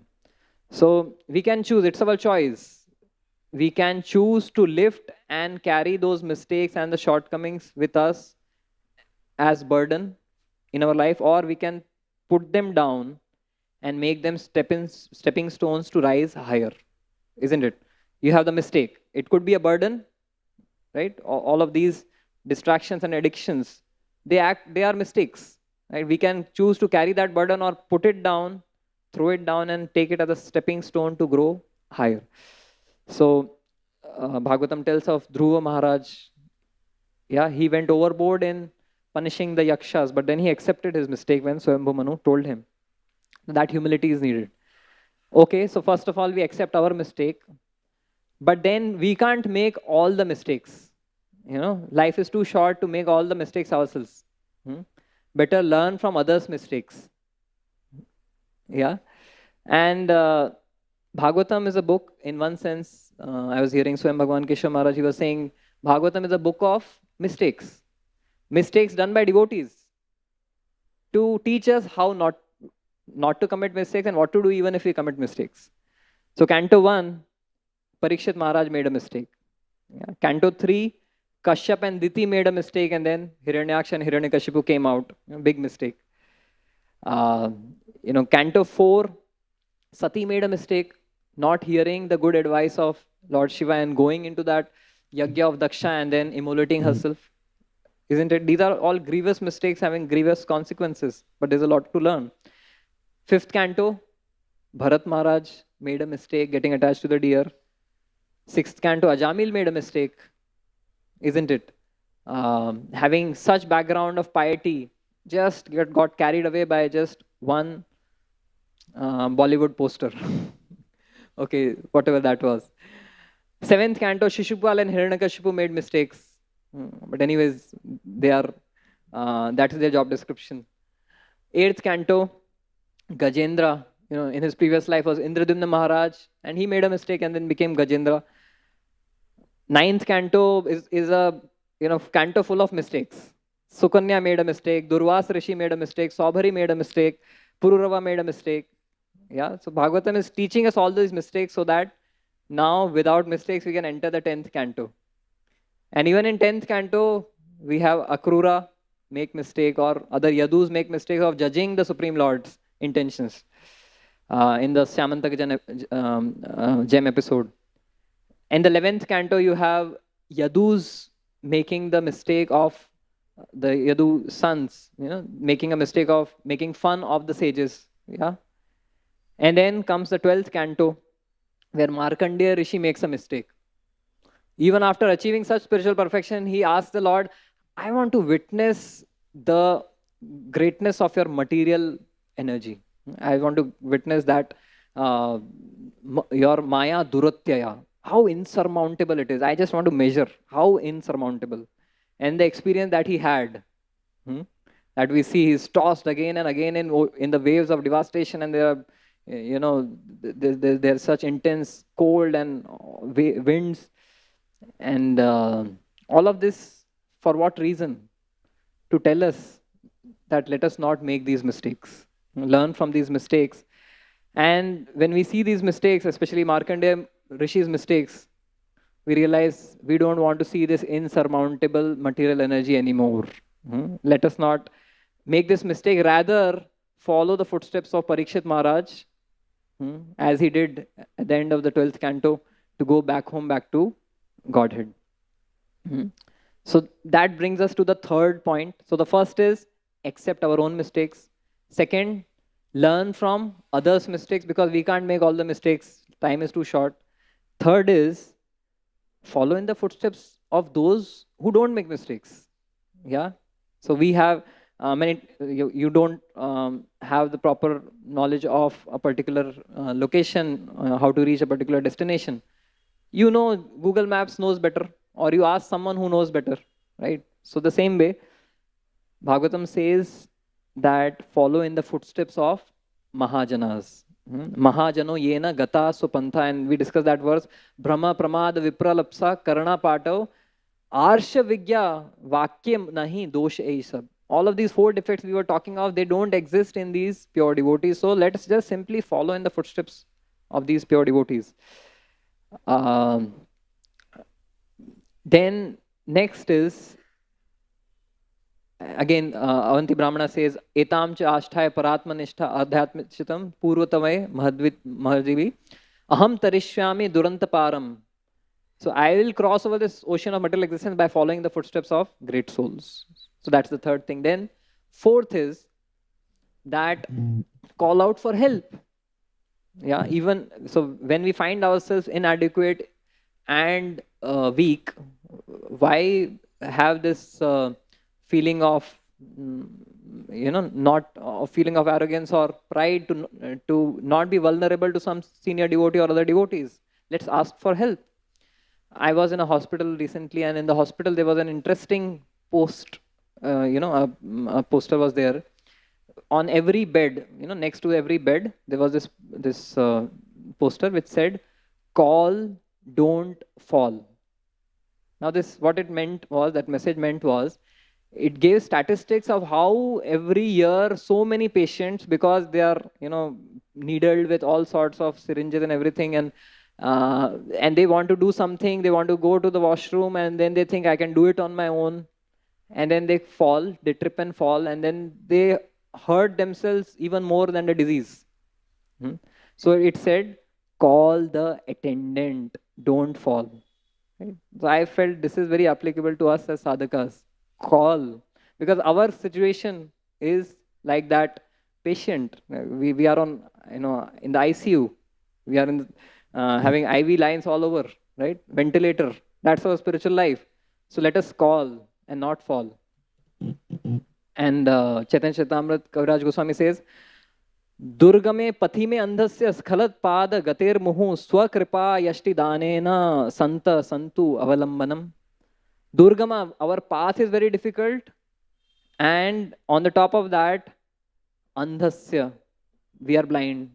So we can choose, it's our choice. We can choose to lift and carry those mistakes and the shortcomings with us as burden in our life, or we can put them down and make them stepping stones to rise higher, isn't it? You have the mistake. It could be a burden, right? All of these distractions and addictions, they are mistakes, right? We can choose to carry that burden or put it down, throw it down and take it as a stepping stone to grow higher. So Bhagavatam tells of Dhruva Maharaj. Yeah, he went overboard in punishing the yakshas, but then he accepted his mistake when Swayambhu Manu told him. That humility is needed. Okay, so first of all, we accept our mistake, but then we can't make all the mistakes. Life is too short to make all the mistakes ourselves. Better learn from others' mistakes. Yeah, and Bhagavatam is a book, in one sense. I was hearing Swayam Bhagavan Keshav Maharaj, he was saying Bhagavatam is a book of mistakes. Mistakes done by devotees to teach us how not to commit mistakes and what to do even if we commit mistakes. So Canto 1, Parikshit Maharaj made a mistake. Yeah. Canto 3, Kashyap and Diti made a mistake, and then Hiranyaksha and Hiranyakashipu came out. Big mistake. Canto 4, Sati made a mistake, not hearing the good advice of Lord Shiva and going into that yagya of Daksha and then immolating herself. Isn't it? These are all grievous mistakes having grievous consequences, but there's a lot to learn. 5th canto, Bharat Maharaj made a mistake getting attached to the deer. 6th canto, Ajamil made a mistake, isn't it? Having such background of piety, just got carried away by just one Bollywood poster. Okay, whatever that was. 7th canto, Shishupal and Hiranyakashipu made mistakes. But anyways, that is their job description. 8th canto, Gajendra, in his previous life was Indradumna Maharaj, and he made a mistake and then became Gajendra. 9th canto is a canto full of mistakes. Sukanya made a mistake, Durvas Rishi made a mistake, Saubhari made a mistake, Pururava made a mistake. Yeah, so Bhagavatam is teaching us all these mistakes so that now without mistakes we can enter the 10th canto. And even in 10th canto, we have Akrura make mistake, or other Yadus make mistake of judging the Supreme Lord's intentions in the Samantaka gem episode. In the 11th canto, you have Yadus making the mistake of the Yadu sons, making a mistake of making fun of the sages. Yeah. And then comes the 12th canto, where Markandeya Rishi makes a mistake. Even after achieving such spiritual perfection, he asks the Lord, I want to witness the greatness of your material energy. I want to witness that your Maya Duratyaya, how insurmountable it is. I just want to measure how insurmountable. And the experience that he had, that we see he's tossed again and again in the waves of devastation, and there are, there's such intense cold and winds. And all of this, for what reason? To tell us that let us not make these mistakes, learn from these mistakes. And when we see these mistakes, especially Markandeya Rishi's mistakes, we realize we don't want to see this insurmountable material energy anymore. Let us not make this mistake, rather follow the footsteps of Parikshit Maharaj, as he did at the end of the 12th canto, to go back home, back to Godhead. So that brings us to the third point. So the first is accept our own mistakes. Second, learn from others' mistakes, because we can't make all the mistakes. Time is too short. Third is follow in the footsteps of those who don't make mistakes. Yeah. So we have you don't have the proper knowledge of a particular location, how to reach a particular destination. Google Maps knows better, or you ask someone who knows better, right? So the same way, Bhagavatam says that follow in the footsteps of Mahajanas. Mahajano yena gata supantha, and we discussed that verse. Brahma pramad vipralapsa karna patav arsha vigya vakyam nahi dosh sab. All of these four defects we were talking of, they don't exist in these pure devotees. So let's just simply follow in the footsteps of these pure devotees. Then next is, again, Avanti Brahmana says, Etam cha ashthay paratmanishta adhyatmichitam purvatamay mahadvivi aham tarishyami durantaparam. So I will cross over this ocean of material existence by following the footsteps of great souls. So that's the third thing. Then fourth is that call out for help. Yeah, even so, when we find ourselves inadequate and weak, why have this feeling of not a feeling of arrogance or pride to not be vulnerable to some senior devotee or other devotees? Let's ask for help. I was in a hospital recently, and in the hospital there was an interesting post. A poster was there. On every bed, next to every bed, there was this poster which said, "Call, don't fall." Now, what it meant was, that message meant was, it gave statistics of how every year so many patients, because they are needled with all sorts of syringes and everything, and they want to do something, they want to go to the washroom, and then they think I can do it on my own, and then they fall, they trip and fall, and then they hurt themselves even more than the disease. So it said, call the attendant, don't fall. Right? So I felt this is very applicable to us as sadhakas. Call, because our situation is like that patient. We are on, in the ICU. We are in having IV lines all over, right? Ventilator. That's our spiritual life. So let us call and not fall. And Chaitanya Charitamrita Kaviraj Goswami says, Durgame pathime andhasya skhalat pada gater muhu swakripa yashti danena santa santu avalambanam. Durgama, our path is very difficult, and on the top of that, andhasya, we are blind.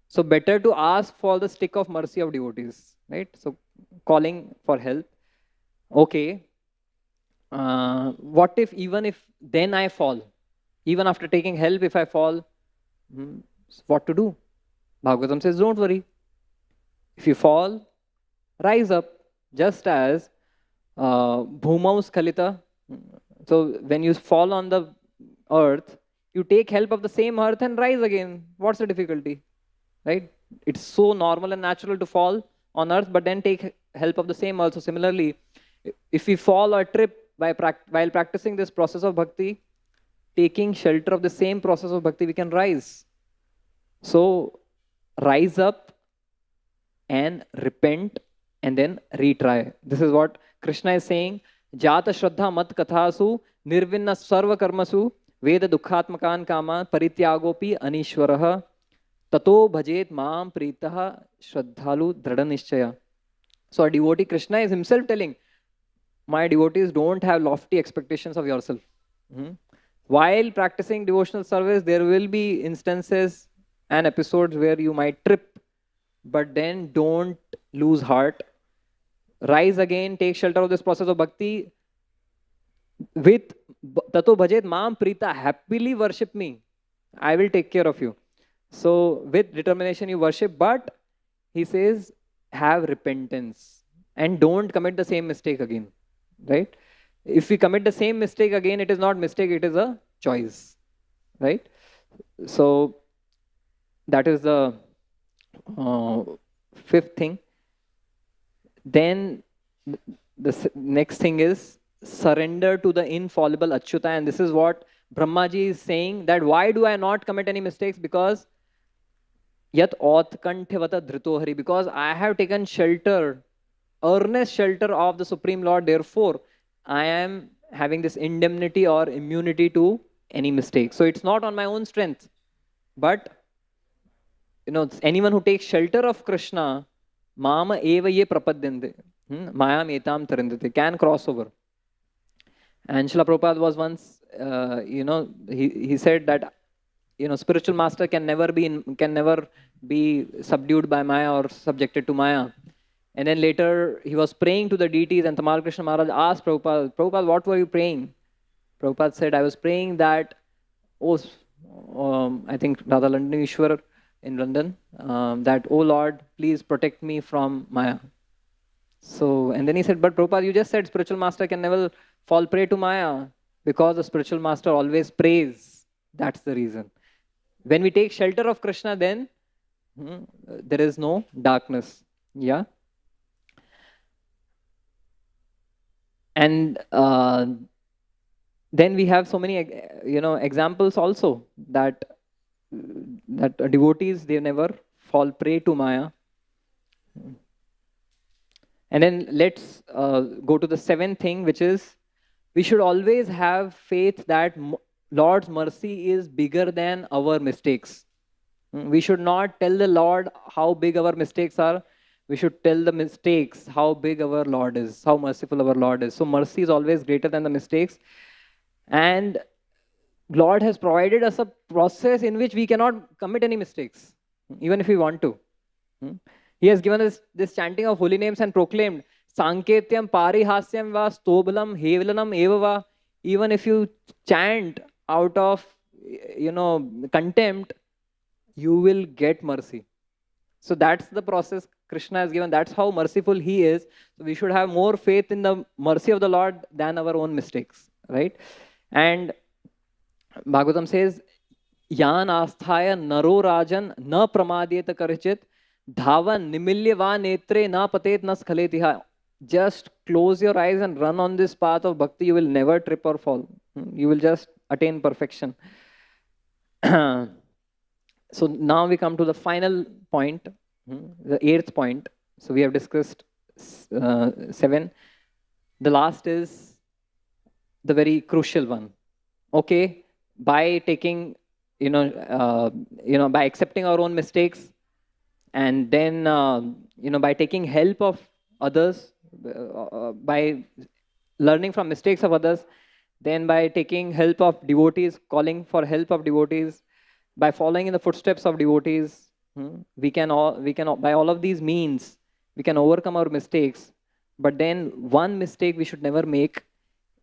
So better to ask for the stick of mercy of devotees, right? So calling for help. Okay. What if, even if then I fall? Even after taking help, if I fall, what to do? Bhagavatam says, don't worry. If you fall, rise up. Just as Bhumau Skhalita. So when you fall on the earth, you take help of the same earth and rise again. What's the difficulty? Right? It's so normal and natural to fall on earth, but then take help of the same also. Similarly, if we fall or trip while practicing this process of bhakti, taking shelter of the same process of bhakti, we can rise. So rise up and repent and then retry. This is what Krishna is saying. Jata Shraddha Mat Kathasu Nirvinna Sarva Karmasu Veda Dukhatmakan Kama Parityagopi Anishwaraha Tato Bhajet Maam Pritaha Shraddhalu Dhrada Nishchaya. So a devotee, Krishna is himself telling, my devotees, don't have lofty expectations of yourself. While practicing devotional service, there will be instances and episodes where you might trip, but then don't lose heart. Rise again, take shelter of this process of bhakti. With Tato Bhajet Maam Prita, happily worship me. I will take care of you. So with determination you worship, but he says, have repentance and don't commit the same mistake again. Right? If we commit the same mistake again, it is not mistake, it is a choice. Right? So that is the fifth thing. Then the next thing is surrender to the infallible Achyuta. And this is what Brahmaji is saying, that why do I not commit any mistakes? Because yat otkanthyavata dhritohari, because I have taken shelter, earnest shelter of the Supreme Lord. Therefore, I am having this indemnity or immunity to any mistake. So it's not on my own strength, but anyone who takes shelter of Krishna, mama eva ye prapadyante, mayam etam tarindate, can cross over. And Srila Prabhupada was once, he said that, spiritual master can never be subdued by Maya or subjected to Maya. And then later he was praying to the deities, and Tamal Krishna Maharaj asked Prabhupada, what were you praying? Prabhupada said, I was praying that, I think Radha Ishwar in London, that, oh Lord, please protect me from Maya. So, and then he said, but Prabhupada, you just said spiritual master can never fall prey to Maya, because the spiritual master always prays. That's the reason. When we take shelter of Krishna, then there is no darkness. Yeah. And then we have so many, examples also that devotees, they never fall prey to Maya. And then let's go to the seventh thing, which is we should always have faith that Lord's mercy is bigger than our mistakes. We should not tell the Lord how big our mistakes are. We should tell the mistakes how big our Lord is, how merciful our Lord is. So mercy is always greater than the mistakes. And Lord has provided us a process in which we cannot commit any mistakes, even if we want to. He has given us this chanting of holy names and proclaimed, Sanketyam Parihasyam va Stobhalam Hevalanam Evava. Even if you chant out of, contempt, you will get mercy. So that's the process Krishna has given. That's how merciful he is. So we should have more faith in the mercy of the Lord than our own mistakes, right? And Bhagavatam says, Yan asthaya naro rajan na pramadyeta karchit dhavan nimilya va netre na patet na skhaletiha. Just close your eyes and run on this path of bhakti. You will never trip or fall. You will just attain perfection. So now we come to the final point, the eighth point. So we have discussed 7. The last is the very crucial one. Okay, by taking, by accepting our own mistakes, and then, by taking help of others, by learning from mistakes of others, then by taking help of devotees, calling for help of devotees, by following in the footsteps of devotees, we can by all of these means, we can overcome our mistakes. But then one mistake we should never make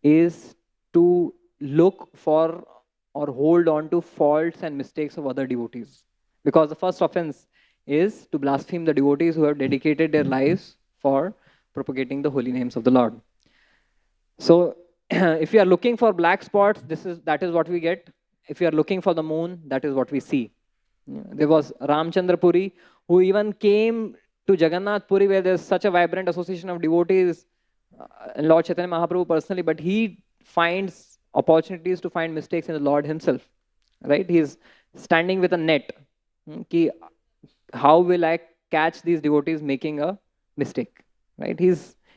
is to look for or hold on to faults and mistakes of other devotees. Because the first offense is to blaspheme the devotees who have dedicated their lives for propagating the holy names of the Lord. So if you are looking for black spots, that is what we get. If you are looking for the moon, that is what we see. There was Ramchandra Puri, who even came to Jagannath Puri, where there's such a vibrant association of devotees, and Lord Chaitanya Mahaprabhu personally, but he finds opportunities to find mistakes in the Lord himself. Right? He's standing with a net. Ki, how will I catch these devotees making a mistake? Right?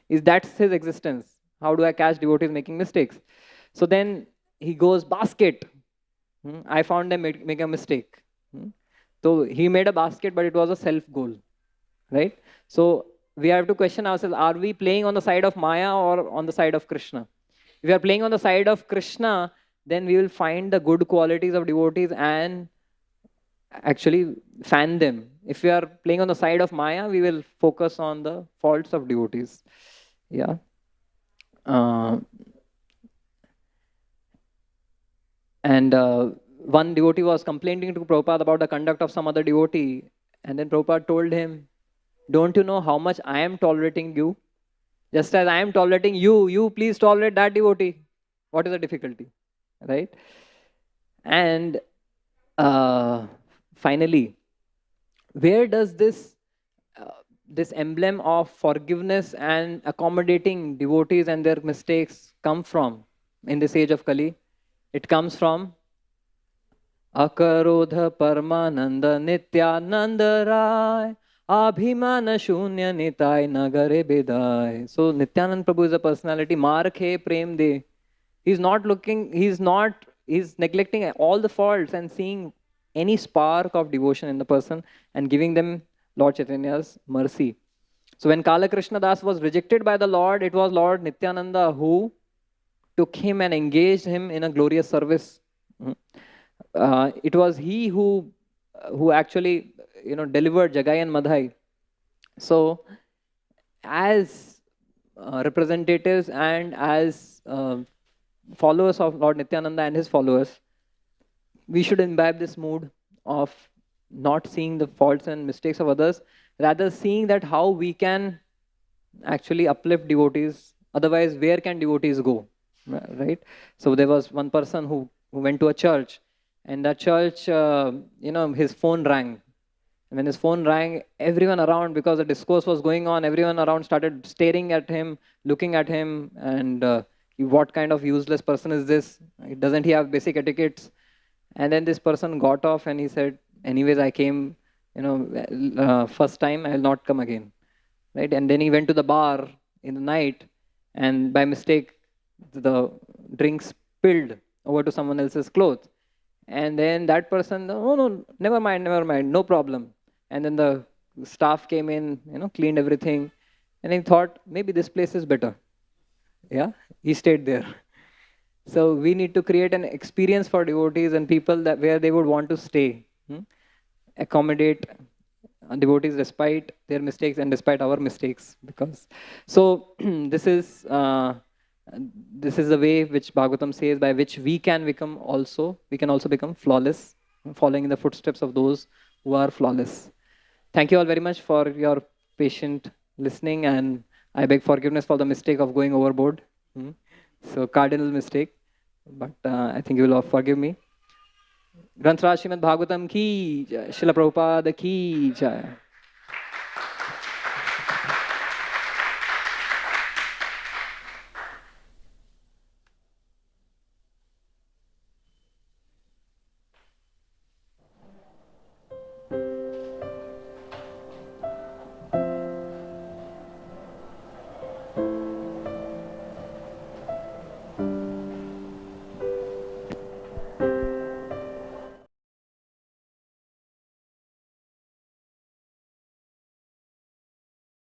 That's his existence. How do I catch devotees making mistakes? So then he goes basket. I found them make a mistake. So he made a basket, but it was a self goal, right? So we have to question ourselves: are we playing on the side of Maya or on the side of Krishna? If we are playing on the side of Krishna, then we will find the good qualities of devotees and actually fan them. If we are playing on the side of Maya, we will focus on the faults of devotees. Yeah. One devotee was complaining to Prabhupada about the conduct of some other devotee. And then Prabhupada told him, don't you know how much I am tolerating you? Just as I am tolerating you, you please tolerate that devotee. What is the difficulty? Right? And finally, where does this emblem of forgiveness and accommodating devotees and their mistakes come from in this age of Kali? It comes from Akarodha Parmananda Nityananda Rai Abhimana Shunya Nitai Nagare Bedai. So Nityananda Prabhu is a personality. Markhe Prem De. He's neglecting all the faults and seeing any spark of devotion in the person and giving them Lord Chaitanya's mercy. So when Kala Krishna Das was rejected by the Lord, it was Lord Nityananda who took him and engaged him in a glorious service. It was he who actually delivered Jagai and Madhai. So as representatives and as followers of Lord Nityananda and his followers, we should imbibe this mood of not seeing the faults and mistakes of others, rather seeing that how we can actually uplift devotees. Otherwise, where can devotees go? Right? So there was one person who went to a church, and that church, his phone rang. And when his phone rang, everyone around, because the discourse was going on, everyone around started staring at him, looking at him, and what kind of useless person is this? Doesn't he have basic etiquettes? And then this person got off and he said, anyways, I came, first time, I will not come again. Right? And then he went to the bar in the night, and by mistake, the drink spilled over to someone else's clothes. And then that person, oh no, never mind, no problem. And then the staff came in, cleaned everything. And he thought, maybe this place is better. Yeah, he stayed there. So we need to create an experience for devotees and people that where they would want to stay. Accommodate devotees despite their mistakes and despite our mistakes. So this is the way which Bhagavatam says, by which we can also become flawless, following in the footsteps of those who are flawless. Thank you all very much for your patient listening, and I beg forgiveness for the mistake of going overboard. So cardinal mistake, but I think you will all forgive me. Granth Raj Srimad Bhagavatam ki jai, Srila Prabhupada ki jai.